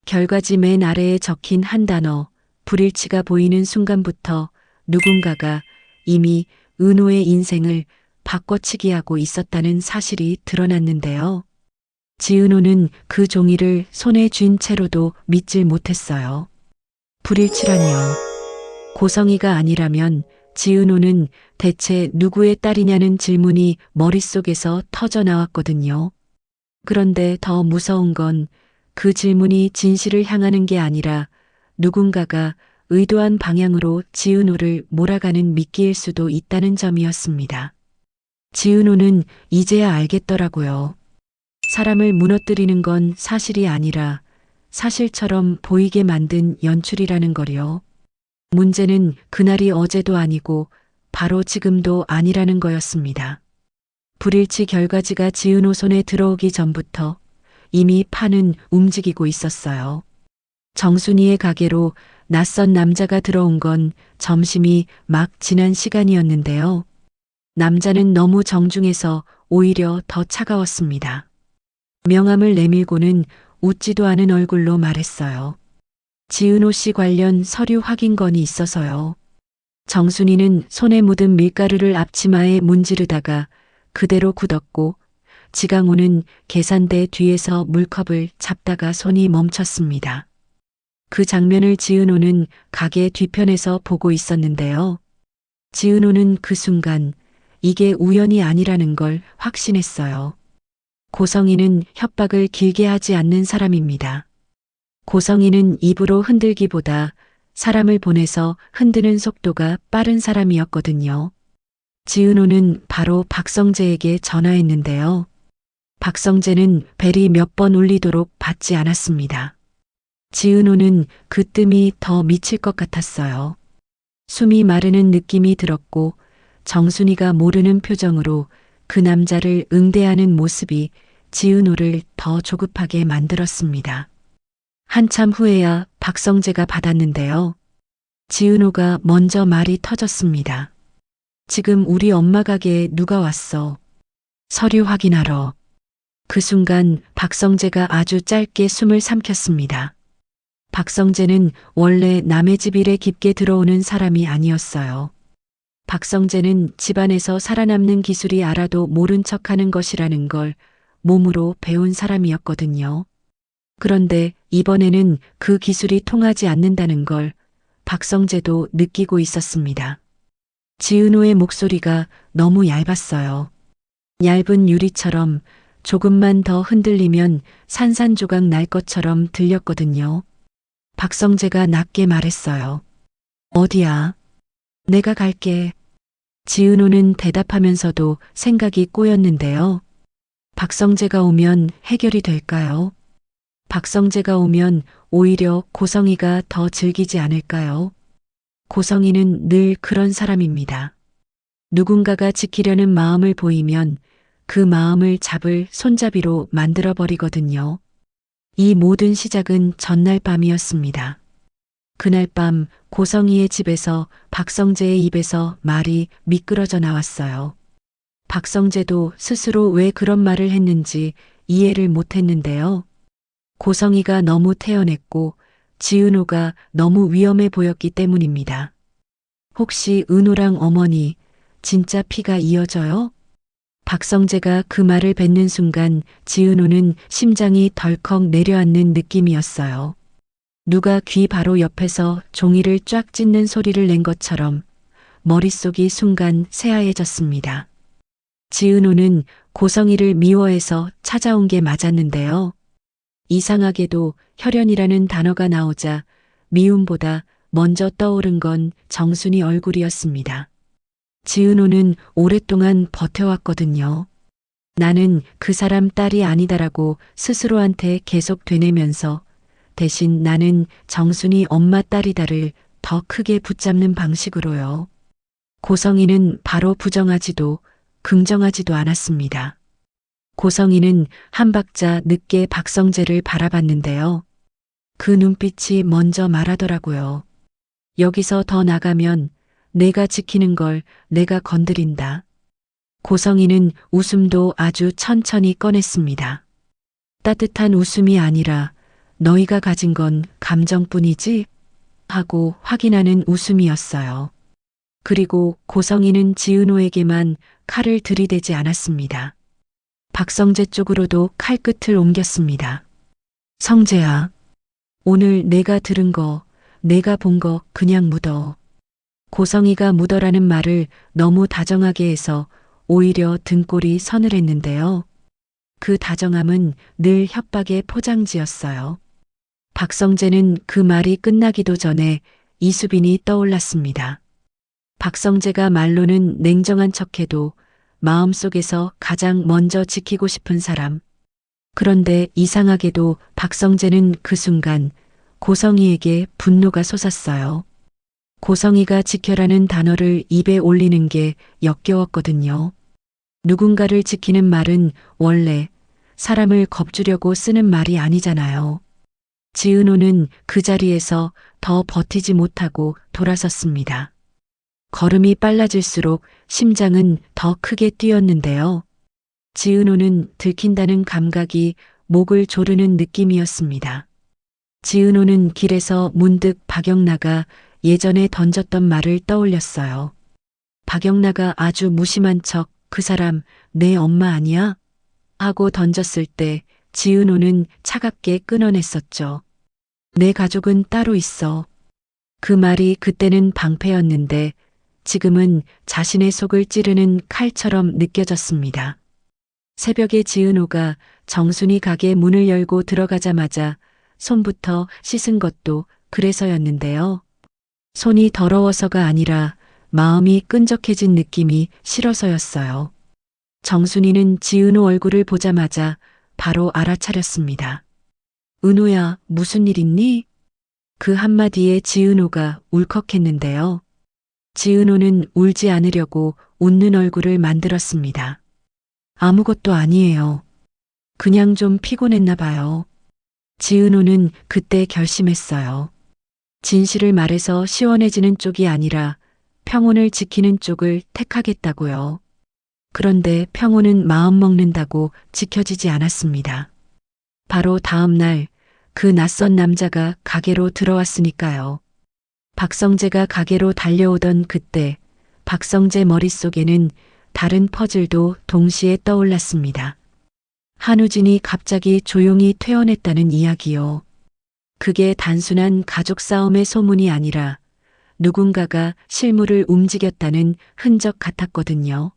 결과지 맨 아래에 적힌 한 단어, 불일치가 보이는 순간부터 누군가가 이미 은호의 인생을 바꿔치기하고 있었다는 사실이 드러났는데요. 지은호는 그 종이를 손에 쥔 채로도 믿질 못했어요. 불일치라니요. 고성이가 아니라면 지은호는 대체 누구의 딸이냐는 질문이 머릿속에서 터져 나왔거든요. 그런데 더 무서운 건 그 질문이 진실을 향하는 게 아니라 누군가가 의도한 방향으로 지은호를 몰아가는 미끼일 수도 있다는 점이었습니다. 지은호는 이제야 알겠더라고요. 사람을 무너뜨리는 건 사실이 아니라 사실처럼 보이게 만든 연출이라는 거요. 문제는 그날이 어제도 아니고 바로 지금도 아니라는 거였습니다. 불일치 결과지가 지은호 손에 들어오기 전부터 이미 판은 움직이고 있었어요. 정순이의 가게로 낯선 남자가 들어온 건 점심이 막 지난 시간이었는데요. 남자는 너무 정중해서 오히려 더 차가웠습니다. 명함을 내밀고는 웃지도 않은 얼굴로 말했어요. 지은호 씨 관련 서류 확인건이 있어서요. 정순이는 손에 묻은 밀가루를 앞치마에 문지르다가 그대로 굳었고 지강호는 계산대 뒤에서 물컵을 잡다가 손이 멈췄습니다. 그 장면을 지은호는 가게 뒤편에서 보고 있었는데요. 지은호는 그 순간 이게 우연이 아니라는 걸 확신했어요. 고성이는 협박을 길게 하지 않는 사람입니다. 고성이는 입으로 흔들기보다 사람을 보내서 흔드는 속도가 빠른 사람이었거든요. 지은호는 바로 박성재에게 전화했는데요. 박성재는 벨이 몇 번 울리도록 받지 않았습니다. 지은호는 그 뜸이 더 미칠 것 같았어요. 숨이 마르는 느낌이 들었고 정순이가 모르는 표정으로 그 남자를 응대하는 모습이 지은호를 더 조급하게 만들었습니다. 한참 후에야 박성재가 받았는데요. 지은호가 먼저 말이 터졌습니다. 지금 우리 엄마 가게에 누가 왔어? 서류 확인하러. 그 순간 박성재가 아주 짧게 숨을 삼켰습니다. 박성재는 원래 남의 집 일에 깊게 들어오는 사람이 아니었어요. 박성재는 집안에서 살아남는 기술이 알아도 모른 척하는 것이라는 걸 몸으로 배운 사람이었거든요. 그런데 이번에는 그 기술이 통하지 않는다는 걸 박성재도 느끼고 있었습니다. 지은호의 목소리가 너무 얇았어요. 얇은 유리처럼 조금만 더 흔들리면 산산조각 날 것처럼 들렸거든요. 박성재가 낮게 말했어요. 어디야? 내가 갈게. 지은호는 대답하면서도 생각이 꼬였는데요. 박성재가 오면 해결이 될까요? 박성재가 오면 오히려 고성이가 더 즐기지 않을까요? 고성이는 늘 그런 사람입니다. 누군가가 지키려는 마음을 보이면 그 마음을 잡을 손잡이로 만들어버리거든요. 이 모든 시작은 전날 밤이었습니다. 그날 밤 고성이의 집에서 박성재의 입에서 말이 미끄러져 나왔어요. 박성재도 스스로 왜 그런 말을 했는지 이해를 못했는데요. 고성이가 너무 태연했고 지은호가 너무 위험해 보였기 때문입니다. 혹시 은호랑 어머니 진짜 피가 이어져요? 박성재가 그 말을 뱉는 순간 지은호는 심장이 덜컥 내려앉는 느낌이었어요. 누가 귀 바로 옆에서 종이를 쫙 찢는 소리를 낸 것처럼 머릿속이 순간 새하얘졌습니다. 지은호는 고성이를 미워해서 찾아온 게 맞았는데요. 이상하게도 혈연이라는 단어가 나오자 미움보다 먼저 떠오른 건 정순이 얼굴이었습니다. 지은호는 오랫동안 버텨왔거든요. 나는 그 사람 딸이 아니다라고 스스로한테 계속 되뇌면서 대신 나는 정순이 엄마 딸이다를 더 크게 붙잡는 방식으로요. 고성이는 바로 부정하지도 긍정하지도 않았습니다. 고성이는 한 박자 늦게 박성재를 바라봤는데요. 그 눈빛이 먼저 말하더라고요. 여기서 더 나가면 내가 지키는 걸 내가 건드린다. 고성이는 웃음도 아주 천천히 꺼냈습니다. 따뜻한 웃음이 아니라 너희가 가진 건 감정뿐이지? 하고 확인하는 웃음이었어요. 그리고 고성이는 지은호에게만 칼을 들이대지 않았습니다. 박성재 쪽으로도 칼끝을 옮겼습니다. 성재야, 오늘 내가 들은 거, 내가 본 거 그냥 묻어. 고성이가 묻어라는 말을 너무 다정하게 해서 오히려 등골이 서늘했는데요. 그 다정함은 늘 협박의 포장지였어요. 박성재는 그 말이 끝나기도 전에 이수빈이 떠올랐습니다. 박성재가 말로는 냉정한 척해도 마음속에서 가장 먼저 지키고 싶은 사람. 그런데 이상하게도 박성재는 그 순간 고성이에게 분노가 솟았어요. 고성이가 지켜라는 단어를 입에 올리는 게 역겨웠거든요. 누군가를 지키는 말은 원래 사람을 겁주려고 쓰는 말이 아니잖아요. 지은호는 그 자리에서 더 버티지 못하고 돌아섰습니다. 걸음이 빨라질수록 심장은 더 크게 뛰었는데요. 지은호는 들킨다는 감각이 목을 조르는 느낌이었습니다. 지은호는 길에서 문득 박영나가 예전에 던졌던 말을 떠올렸어요. 박영나가 아주 무심한 척 그 사람 내 엄마 아니야? 하고 던졌을 때 지은호는 차갑게 끊어냈었죠. 내 가족은 따로 있어. 그 말이 그때는 방패였는데 지금은 자신의 속을 찌르는 칼처럼 느껴졌습니다. 새벽에 지은호가 정순이 가게 문을 열고 들어가자마자 손부터 씻은 것도 그래서였는데요. 손이 더러워서가 아니라 마음이 끈적해진 느낌이 싫어서였어요. 정순이는 지은호 얼굴을 보자마자 바로 알아차렸습니다. 은호야, 무슨 일 있니? 그 한마디에 지은호가 울컥했는데요. 지은호는 울지 않으려고 웃는 얼굴을 만들었습니다. 아무것도 아니에요. 그냥 좀 피곤했나 봐요. 지은호는 그때 결심했어요. 진실을 말해서 시원해지는 쪽이 아니라 평온을 지키는 쪽을 택하겠다고요. 그런데 평온은 마음 먹는다고 지켜지지 않았습니다. 바로 다음 날 그 낯선 남자가 가게로 들어왔으니까요. 박성재가 가게로 달려오던 그때 박성재 머릿속에는 다른 퍼즐도 동시에 떠올랐습니다. 한우진이 갑자기 조용히 퇴원했다는 이야기요. 그게 단순한 가족 싸움의 소문이 아니라 누군가가 실물을 움직였다는 흔적 같았거든요.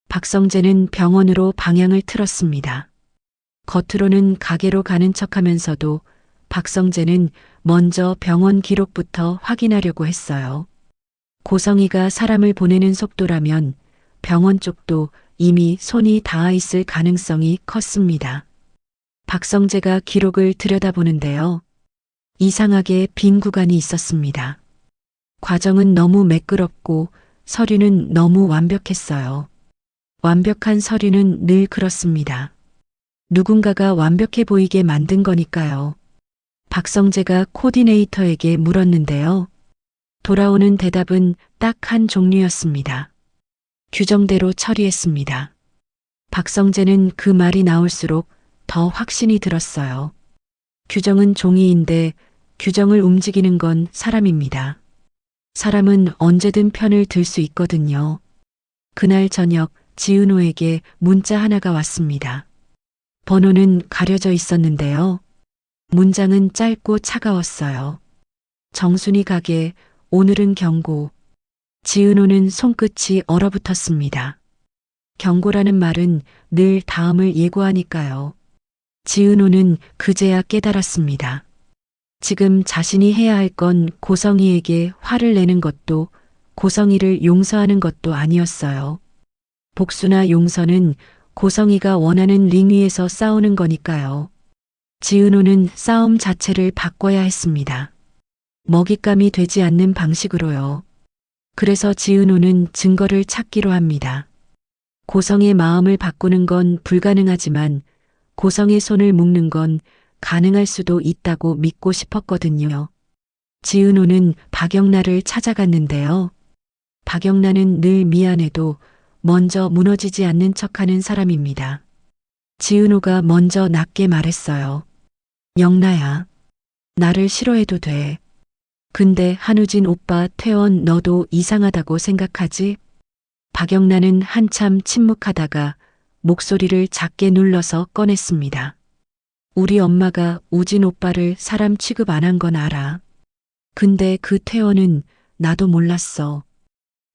박성재는 병원으로 방향을 틀었습니다. 겉으로는 가게로 가는 척하면서도 박성재는 먼저 병원 기록부터 확인하려고 했어요. 고성이가 사람을 보내는 속도라면 병원 쪽도 이미 손이 닿아 있을 가능성이 컸습니다. 박성재가 기록을 들여다보는데요. 이상하게 빈 구간이 있었습니다. 과정은 너무 매끄럽고 서류는 너무 완벽했어요. 완벽한 서류는 늘 그렇습니다. 누군가가 완벽해 보이게 만든 거니까요. 박성재가 코디네이터에게 물었는데요. 돌아오는 대답은 딱 한 종류였습니다. 규정대로 처리했습니다. 박성재는 그 말이 나올수록 더 확신이 들었어요. 규정은 종이인데 규정을 움직이는 건 사람입니다. 사람은 언제든 편을 들 수 있거든요. 그날 저녁 지은호에게 문자 하나가 왔습니다. 번호는 가려져 있었는데요. 문장은 짧고 차가웠어요. 정순이 가게, 오늘은 경고. 지은호는 손끝이 얼어붙었습니다. 경고라는 말은 늘 다음을 예고하니까요. 지은호는 그제야 깨달았습니다. 지금 자신이 해야 할 건 고성이에게 화를 내는 것도 고성이를 용서하는 것도 아니었어요. 복수나 용서는 고성이가 원하는 링 위에서 싸우는 거니까요. 지은호는 싸움 자체를 바꿔야 했습니다. 먹잇감이 되지 않는 방식으로요. 그래서 지은호는 증거를 찾기로 합니다. 고성의 마음을 바꾸는 건 불가능하지만 고성의 손을 묶는 건 가능할 수도 있다고 믿고 싶었거든요. 지은호는 박영나를 찾아갔는데요. 박영나는 늘 미안해도 먼저 무너지지 않는 척하는 사람입니다. 지은호가 먼저 낮게 말했어요. 영나야, 나를 싫어해도 돼. 근데 한우진 오빠 퇴원 너도 이상하다고 생각하지? 박영란은 한참 침묵하다가 목소리를 작게 눌러서 꺼냈습니다. 우리 엄마가 우진 오빠를 사람 취급 안 한 건 알아. 근데 그 퇴원은 나도 몰랐어.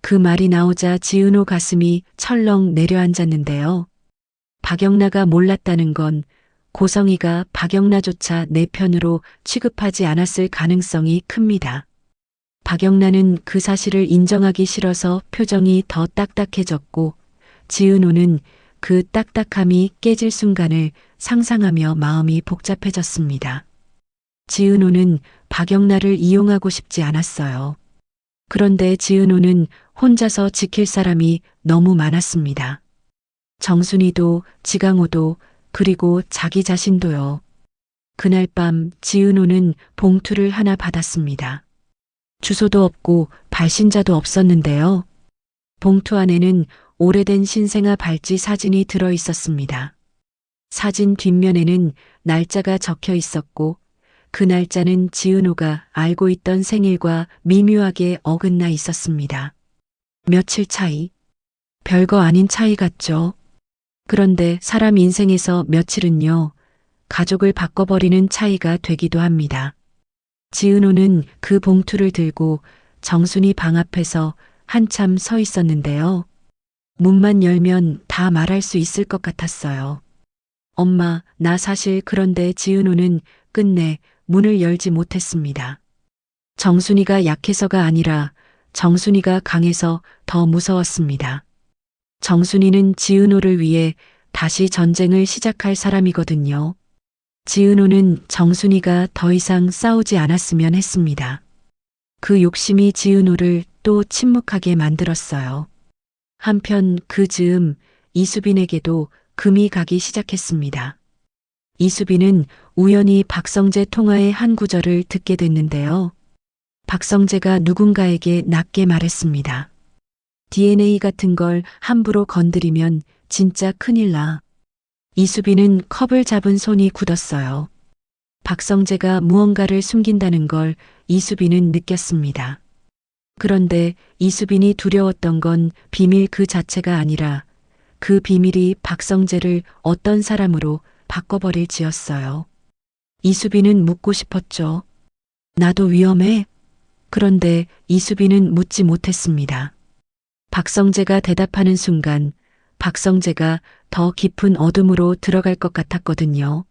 그 말이 나오자 지은호 가슴이 철렁 내려앉았는데요. 박영나가 몰랐다는 건 고성이가 박영나조차 내 편으로 취급하지 않았을 가능성이 큽니다. 박영나는 그 사실을 인정하기 싫어서 표정이 더 딱딱해졌고 지은호는 그 딱딱함이 깨질 순간을 상상하며 마음이 복잡해졌습니다. 지은호는 박영나를 이용하고 싶지 않았어요. 그런데 지은호는 혼자서 지킬 사람이 너무 많았습니다. 정순이도 지강호도 그리고 자기 자신도요. 그날 밤 지은호는 봉투를 하나 받았습니다. 주소도 없고 발신자도 없었는데요. 봉투 안에는 오래된 신생아 발찌 사진이 들어 있었습니다. 사진 뒷면에는 날짜가 적혀 있었고 그 날짜는 지은호가 알고 있던 생일과 미묘하게 어긋나 있었습니다. 며칠 차이. 별거 아닌 차이 같죠. 그런데 사람 인생에서 며칠은요, 가족을 바꿔버리는 차이가 되기도 합니다. 지은호는 그 봉투를 들고 정순이 방 앞에서 한참 서 있었는데요. 문만 열면 다 말할 수 있을 것 같았어요. 엄마, 나 사실 그런데 지은호는 끝내 문을 열지 못했습니다. 정순이가 약해서가 아니라 정순이가 강해서 더 무서웠습니다. 정순이는 지은호를 위해 다시 전쟁을 시작할 사람이거든요. 지은호는 정순이가 더 이상 싸우지 않았으면 했습니다. 그 욕심이 지은호를 또 침묵하게 만들었어요. 한편 그 즈음 이수빈에게도 금이 가기 시작했습니다. 이수빈은 우연히 박성재 통화의 한 구절을 듣게 됐는데요. 박성재가 누군가에게 낮게 말했습니다. DNA 같은 걸 함부로 건드리면 진짜 큰일 나. 이수빈은 컵을 잡은 손이 굳었어요. 박성재가 무언가를 숨긴다는 걸 이수빈은 느꼈습니다. 그런데 이수빈이 두려웠던 건 비밀 그 자체가 아니라 그 비밀이 박성재를 어떤 사람으로 바꿔버릴지였어요. 이수빈은 묻고 싶었죠. 나도 위험해? 그런데 이수빈은 묻지 못했습니다. 박성재가 대답하는 순간 박성재가 더 깊은 어둠으로 들어갈 것 같았거든요.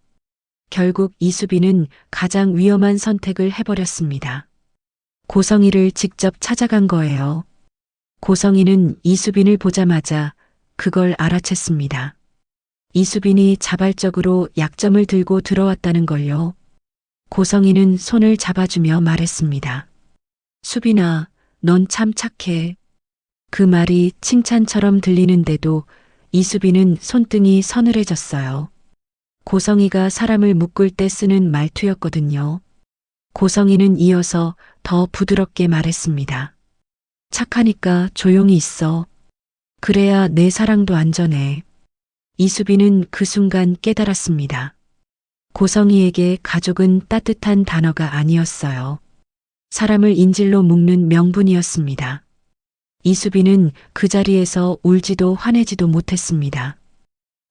결국 이수빈은 가장 위험한 선택을 해버렸습니다. 고성이를 직접 찾아간 거예요. 고성이는 이수빈을 보자마자 그걸 알아챘습니다. 이수빈이 자발적으로 약점을 들고 들어왔다는 걸요. 고성이는 손을 잡아주며 말했습니다. 수빈아, 넌 참 착해. 그 말이 칭찬처럼 들리는데도 이수빈은 손등이 서늘해졌어요. 고성이가 사람을 묶을 때 쓰는 말투였거든요. 고성이는 이어서 더 부드럽게 말했습니다. 착하니까 조용히 있어. 그래야 내 사랑도 안전해. 이수빈은 그 순간 깨달았습니다. 고성이에게 가족은 따뜻한 단어가 아니었어요. 사람을 인질로 묶는 명분이었습니다. 이수빈은 그 자리에서 울지도 화내지도 못했습니다.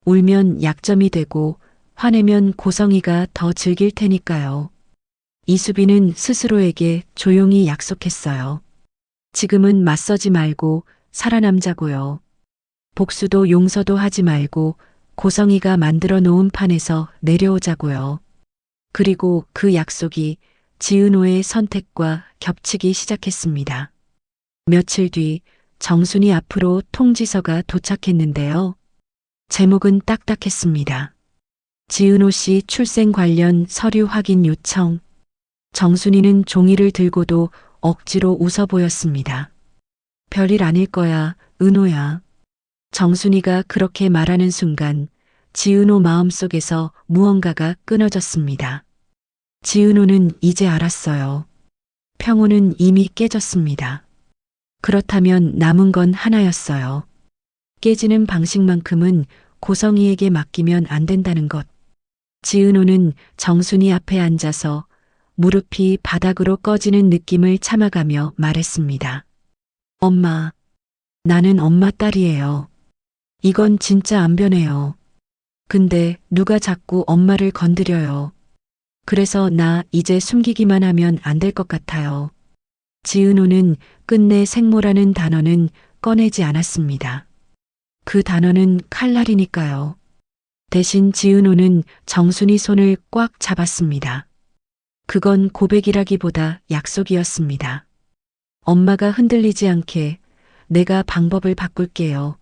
울면 약점이 되고 화내면 고성이가 더 즐길 테니까요. 이수빈은 스스로에게 조용히 약속했어요. 지금은 맞서지 말고 살아남자고요. 복수도 용서도 하지 말고 고성이가 만들어 놓은 판에서 내려오자고요. 그리고 그 약속이 지은호의 선택과 겹치기 시작했습니다. 며칠 뒤 정순이 앞으로 통지서가 도착했는데요. 제목은 딱딱했습니다. 지은호 씨 출생 관련 서류 확인 요청. 정순이는 종이를 들고도 억지로 웃어 보였습니다. 별일 아닐 거야, 은호야. 정순이가 그렇게 말하는 순간 지은호 마음속에서 무언가가 끊어졌습니다. 지은호는 이제 알았어요. 평온은 이미 깨졌습니다. 그렇다면 남은 건 하나였어요. 깨지는 방식만큼은 고성이에게 맡기면 안 된다는 것. 지은호는 정순이 앞에 앉아서 무릎이 바닥으로 꺼지는 느낌을 참아가며 말했습니다. 엄마, 나는 엄마 딸이에요. 이건 진짜 안 변해요. 근데 누가 자꾸 엄마를 건드려요. 그래서 나 이제 숨기기만 하면 안 될 것 같아요. 지은호는 끝내 생모라는 단어는 꺼내지 않았습니다. 그 단어는 칼날이니까요. 대신 지은호는 정순이 손을 꽉 잡았습니다. 그건 고백이라기보다 약속이었습니다. 엄마가 흔들리지 않게 내가 방법을 바꿀게요.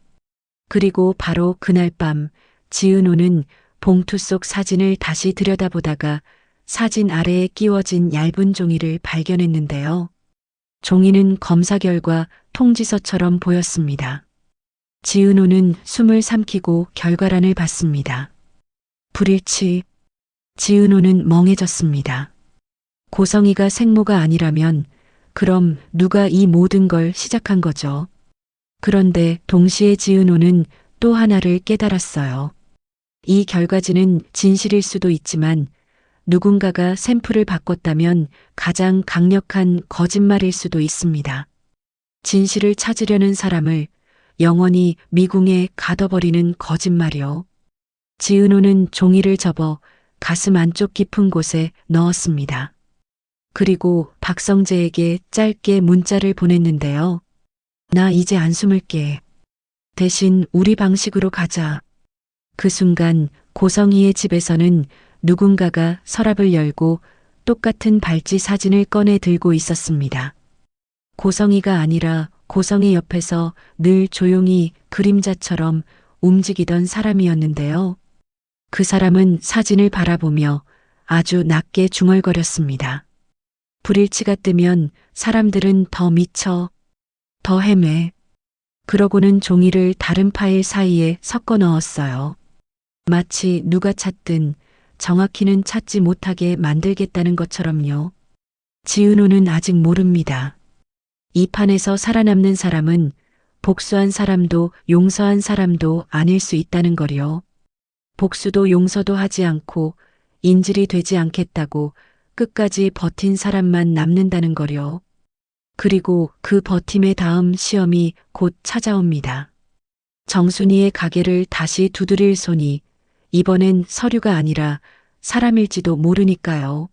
그리고 바로 그날 밤 지은호는 봉투 속 사진을 다시 들여다보다가 사진 아래에 끼워진 얇은 종이를 발견했는데요. 종이는 검사 결과 통지서처럼 보였습니다. 지은호는 숨을 삼키고 결과란을 봤습니다. 불일치. 지은호는 멍해졌습니다. 고성이가 생모가 아니라면 그럼 누가 이 모든 걸 시작한 거죠? 그런데 동시에 지은호는 또 하나를 깨달았어요. 이 결과지는 진실일 수도 있지만 누군가가 샘플을 바꿨다면 가장 강력한 거짓말일 수도 있습니다. 진실을 찾으려는 사람을 영원히 미궁에 가둬버리는 거짓말이요. 지은호는 종이를 접어 가슴 안쪽 깊은 곳에 넣었습니다. 그리고 박성재에게 짧게 문자를 보냈는데요. 나 이제 안 숨을게. 대신 우리 방식으로 가자. 그 순간 고성이의 집에서는 누군가가 서랍을 열고 똑같은 발찌 사진을 꺼내 들고 있었습니다. 고성이가 아니라 고성이 옆에서 늘 조용히 그림자처럼 움직이던 사람이었는데요. 그 사람은 사진을 바라보며 아주 낮게 중얼거렸습니다. 불일치가 뜨면 사람들은 더 미쳐, 더 헤매. 그러고는 종이를 다른 파일 사이에 섞어 넣었어요. 마치 누가 찾든 정확히는 찾지 못하게 만들겠다는 것처럼요. 지은호는 아직 모릅니다. 이 판에서 살아남는 사람은 복수한 사람도 용서한 사람도 아닐 수 있다는 거요. 복수도 용서도 하지 않고 인질이 되지 않겠다고 끝까지 버틴 사람만 남는다는 거요. 그리고 그 버팀의 다음 시험이 곧 찾아옵니다. 정순이의 가게를 다시 두드릴 손이 이번엔 서류가 아니라 사람일지도 모르니까요.